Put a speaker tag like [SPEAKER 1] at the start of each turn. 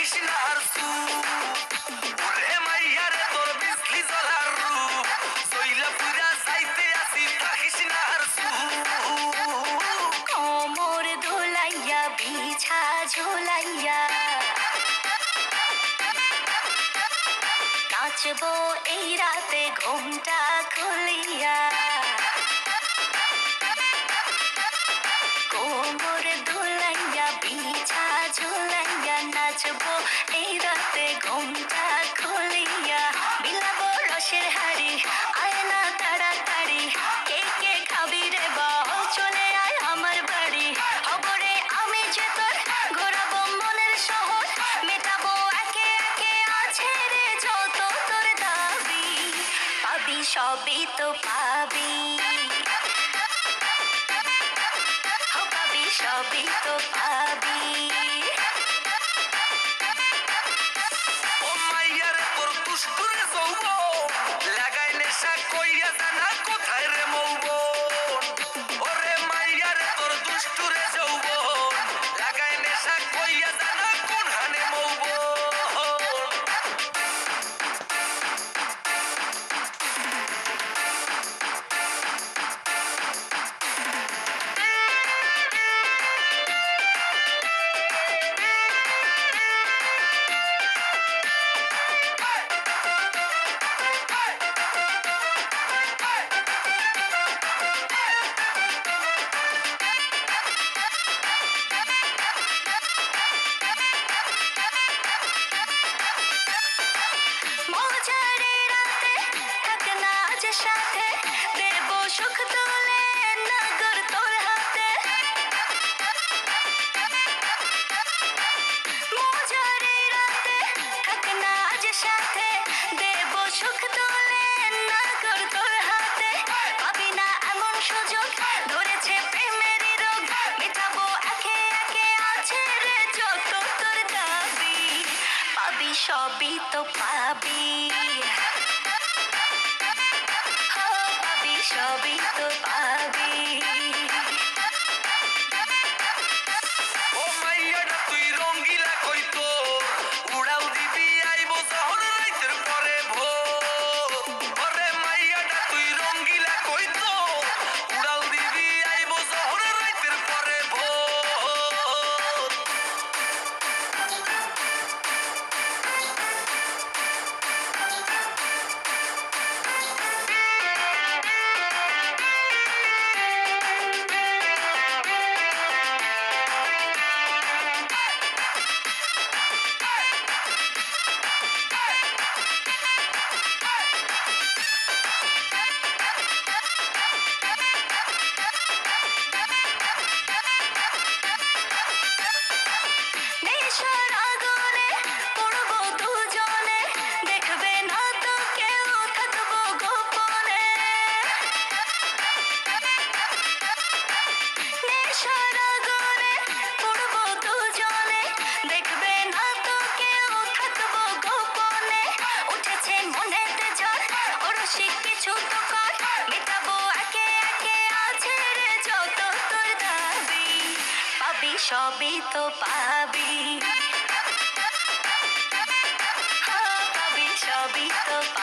[SPEAKER 1] রাখিস না আর ওরে মাইয়ারে তোর বিজলি জ্বলার রূপ সইলা পুরা যাইতে আসি থাকিস না আর
[SPEAKER 2] কোমর দোলাইয়া বিছা ঝোলাইয়া নাচবো এই রাতে ঘুমটা খুলিয়া কোমর দোলাইয়া বিছা ঝোলাইয়া নাচবো এই রাতে ঘুমটা খুলিয়া বিলাবো রসের হাড়ি আয় না তাড়াতাড়ি কে কে খাবি রে বল চলে আয় আমার বাড়ি খবরে আমি যে তোর ঘোরাবো মনের শহর মেটাবো একে একে আছে রে যত তোর দাবি পাবি সবই তো পাবি পাবি সবই তো পাবি
[SPEAKER 1] ও মাইয়ারে তোর দুষ্টুরে যৌবন লাগাই নেশা কইয়া জানা কোথায় রে মৌবন ওরে মাইয়ারে তোর দুষ্টুরে যৌবন লাগাই নেশা কইয়া জানা কোন হানে মৌবন
[SPEAKER 2] মজারে রাতে থাক না আজ সাথে দেব সুখ তুলে নগর তোর হাতে মজারে রাতে থাক না আজ সাথে দেব সুখ তুলে নগর তোর হাতে পাবি না এমন সুযোগ ধরেছে প্রেমেরই রোগ মেটাবো একে একে আছে রে যত তোর দাবি পাবি সবই তো পাবি পাবি সবই তো পাবি
[SPEAKER 1] ও মাইয়াটা তুই রঙ্গিলা কইতো উড়াল দিবি আইবো শহর রাইতের পরে ভোর ওরে মাইয়াটা তুই রঙ্গিলা কইতো উড়াল দিবি আইবো শহর রাইতের পরে ভোর
[SPEAKER 2] নেশার আগুনে পড়বো দুজনে দেখবে না তো কেউ থাকবো গোপনে নেশার আগুনে পড়বো দুজনে দেখবে না তো কেউ থাকবো গোপনে উঠেছে মনেতে ঝড় অরসিক কিছু তো কর মেটাবো একে একে আছে রে যত তোর দাবি পাবি সবই তো পাবি পাবি সবই তো পাবি